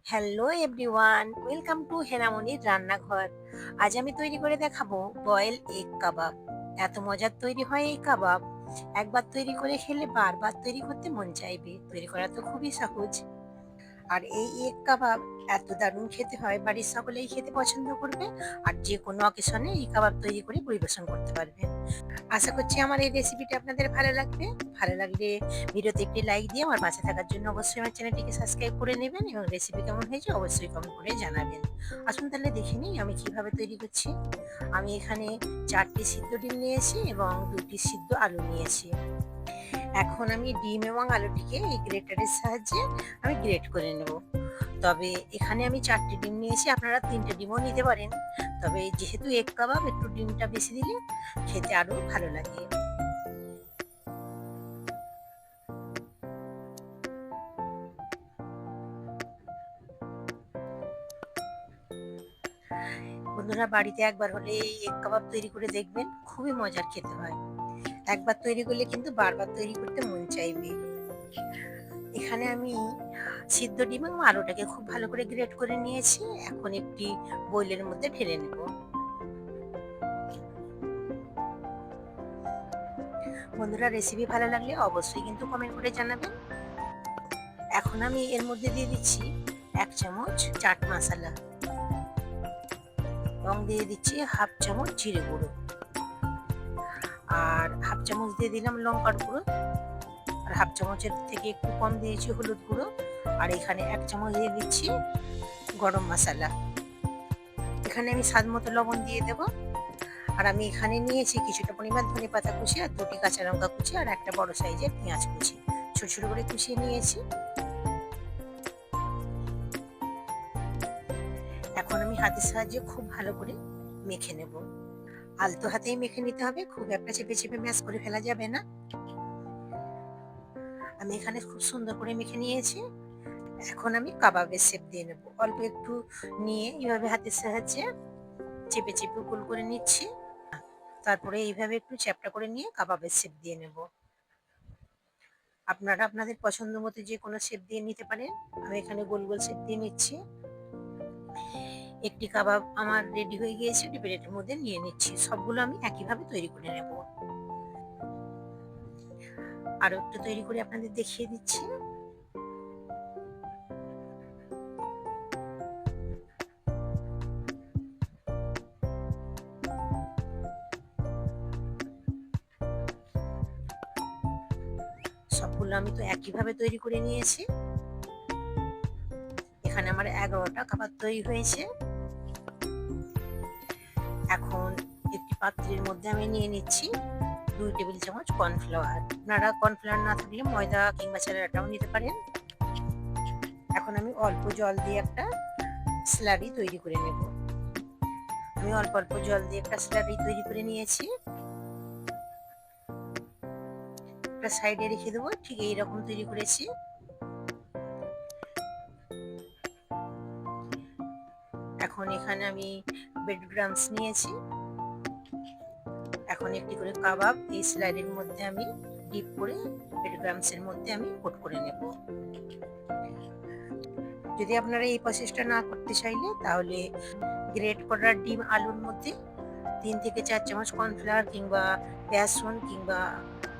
Hello everyone, welcome to হেনামনির রান্নাঘর। আজ আমি তৈরি করে দেখাবো বয়েল এগ কাবাব। এত মজার তৈরি হয় এই কাবাব, একবার তৈরি করে খেলে বারবার তৈরি করতে মন চাইবে। তৈরি করা তো খুবই সহজ। আর এই এগ কাবাব এত দারুণ খেতে হয়, বাড়ির সকলেই খেতে পছন্দ করবে। আর যে কোনো অকেশনে এই কাবাব তৈরি করে পরিবেশন করতে পারবেন। আশা করছি আমার এই রেসিপিটা আপনাদের ভালো লাগবে। ভালো লাগলে ভিডিওতে একটি লাইক দিয়ে আমার পাশে থাকার জন্য অবশ্যই আমার চ্যানেলটিকে সাবস্ক্রাইব করে নেবেন এবং রেসিপি কেমন হয়েছে অবশ্যই কমেন্ট করে জানাবেন। আসুন তাহলে দেখে নিই আমি কিভাবে তৈরি করছি। আমি এখানে 4টি সিদ্ধ ডিম নিয়েছি এবং 2টি সিদ্ধ আলু নিয়েছি। এখন আমি ডিম এবং আলুটিকে এই গ্রেটারের সাহায্যে আমি গ্রেট করে নেব। তবে এখানে আমি 4টি ডিম নিয়েছি, আপনারা 3টে ডিমও নিতে পারেন। তবে যেহেতু এগ কাবাব একটু ডিমটা বেশি দিলে খেতে আরো ভালো লাগে। বন্ধুরা, বাড়িতে একবার হলে এই এগ কাবাব তৈরি করে দেখবেন, খুবই মজার খেতে হয়। একবার তৈরি করলে কিন্তু বারবার তৈরি করতে মন চাইবে। এখানে আমি সিদ্ধ ডিম এবং আলুটাকে খুব ভালো করে গ্রেট করে নিয়েছি। এখন একটি বোইলের মধ্যে ঢেলে নেব। বন্ধুরা, রেসিপি ভালো লাগলে অবশ্যই কিন্তু কমেন্ট করে জানাবেন। এখন আমি এর মধ্যে দিয়ে দিচ্ছি 1 চামচ চাট মশলা এবং দিয়ে দিচ্ছি হাফ চামচ জিরে গুঁড়ো, আর হাফ চামচ দিয়ে দিলাম লঙ্কার গুঁড়ো, আর হাফ চামচের থেকে একটু কম দিয়েছি হলুদ গুঁড়ো, আর এখানে 1 চামচ দিয়ে দিচ্ছি গরম মশলা। এখানে আমি স্বাদ মতো লবণ দিয়ে দেব। আর আমি এখানে নিয়েছি কিছুটা পরিমাণ ধনেপাতা কুচি, আর 2টি কাঁচা লঙ্কা কুচি, আর একটা বড় সাইজের পেঁয়াজ কুচি ছোট ছোট করে কুচিয়ে নিয়েছি। এখন আমি হাতের সাহায্যে খুব ভালো করে মেখে নেব। আলতো হাতেই মেখে নিতে হবে, খুব একটা চেপে চেপে ম্যাশ করে ফেলা যাবে না। আমি এখানে খুব সুন্দর করে মেখে নিয়েছি। এখন আমি কাবাবের শেপ দিয়ে নেব। অল্প একটু নিয়ে এইভাবে হাতের সাহায্যে চেপে চেপে গোল করে নিচ্ছি। তারপরে এইভাবে একটু চ্যাপ্টা করে নিয়ে কাবাবের শেপ দিয়ে নেব। আপনারা আপনাদের পছন্দ মতো যে কোনো শেপ দিয়ে নিতে পারেন। আমি এখানে গোল গোল শেপ দিয়ে নিচ্ছি। একটি কাবাব আমার রেডি হয়ে গিয়েছে, একটি প্লেটের মধ্যে নিয়ে নিচ্ছি। সবগুলো আমি একইভাবে তৈরি করে নেব। আরো একটু তৈরি করে আপনাদের দেখিয়ে দিচ্ছি। সবগুলো আমি তো একইভাবে তৈরি করে নিয়েছি। এখানে আমার 11টা কাবাব তৈরি হয়েছে। এখন একটি পাত্রের মধ্যে আমি নিয়ে নিচ্ছি 2 টেবিল চামচ কর্নফ্লাওয়ার। আপনারা কর্নফ্লাওয়ার না থাকলে ময়দা কিংবা চালের আটাও নিতে পারেন। এখন আমি অল্প জল দিয়ে একটা স্লারি তৈরি করে নেব। আমি অল্প অল্প জল দিয়ে একটা স্লারি তৈরি করে নিয়েছি। একটা সাইডে রেখে দেবো। ঠিক এইরকম তৈরি করেছি। এখন এখানে আমি ব্রেড ক্রাম্বস নিয়েছি। এখন একটি করে কাবাব এই স্লাইডের মধ্যে আমি ডিপ করে ব্রেড ক্রাম্বস এর মধ্যে আমি কোট করে নেব। যদি আপনারা এই প্রসেসটা না করতে চাইলে তাহলে গ্রেট করা ডিম আলুর মধ্যে 3 থেকে 4 চামচ কর্নফ্লাওয়ার কিংবা বেসন কিংবা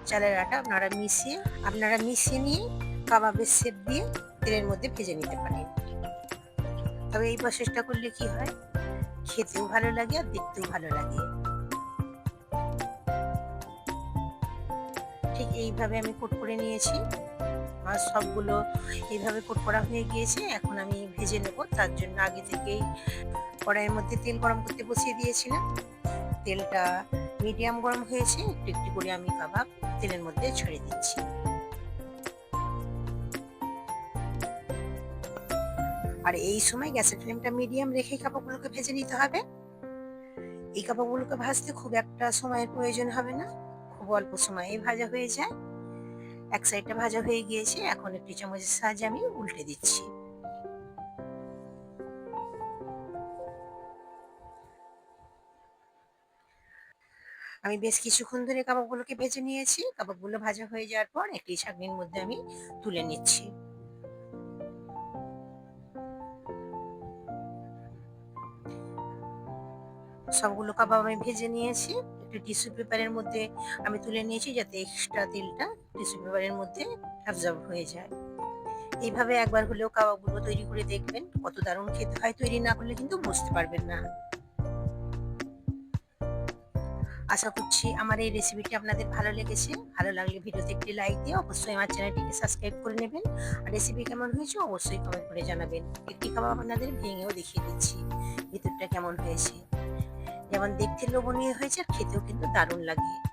চালের আটা আপনারা মিশিয়ে নিয়ে কাবাবের শেপ দিয়ে তেলের মধ্যে ভেজে নিতে পারেন। তবে এই প্রসেসটা করলে কি হয়, খেতেও ভালো লাগে আর দেখতেও ভালো লাগে। ঠিক এইভাবে আমি কোট করে নিয়েছি। আর সবগুলো এইভাবে কোট করা হয়ে গিয়েছে। এখন আমি ভেজে নেব। তার জন্য আগে থেকেই কড়াইয়ের মধ্যে তেল গরম করতে বসিয়ে দিয়েছিলাম। তেলটা মিডিয়াম গরম হয়েছে। একটু একটু করে আমি কাবাব তেলের মধ্যে ছেড়ে দিচ্ছি। আর এই সময় গ্যাসের ফ্লেমটা মিডিয়াম রেখে কাবাবগুলোকে ভেজে নিতে হবে। এই কাবাবগুলোকে ভাজতে খুব একটা সময়ের প্রয়োজন হবে না, খুব অল্প সময়ে ভাজা হয়ে যায়। এক সাইডটা ভাজা হয়ে গিয়েছে। এখন একটি চামচের সাহায্যে আমি উল্টে দিচ্ছি। আমি বেশ কিছুক্ষণ ধরে কাবাবগুলোকে ভেজে নিয়েছি। কাবাবগুলো ভাজা হয়ে যাওয়ার পর একটি ছাঁকনির মধ্যে আমি তুলে নিচ্ছি। সবগুলো কাবাব আমি ভেজে নিয়েছি। একটা টিস্যু পেপারের মধ্যে আমি তুলে নিয়েছি যাতে এক্সট্রা তেলটা টিস্যু পেপারের মধ্যে অ্যাবজর্ব হয়ে যায়। এইভাবে একবার হলেও কাবাবগুলো তৈরি করে দেখবেন, কত দারুণ খেতে হয়। তৈরি না করলে কিন্তু বুঝতে পারবেন না। আশা করছি আমার এই রেসিপিটি আপনাদের ভালো লেগেছে। ভালো লাগলে ভিডিওতে একটি লাইক দিয়ে অবশ্যই আমার চ্যানেলটিকে সাবস্ক্রাইব করে নেবেন। আর রেসিপি কেমন হয়েছে অবশ্যই কমেন্ট করে জানাবেন। একটি কাবাব আপনাদের ভেঙেও দেখিয়ে দিচ্ছি ভিতরটা কেমন হয়েছে। যেমন দেখতে লোভনীয় হয়েছে আর খেতেও কিন্তু দারুণ লাগে।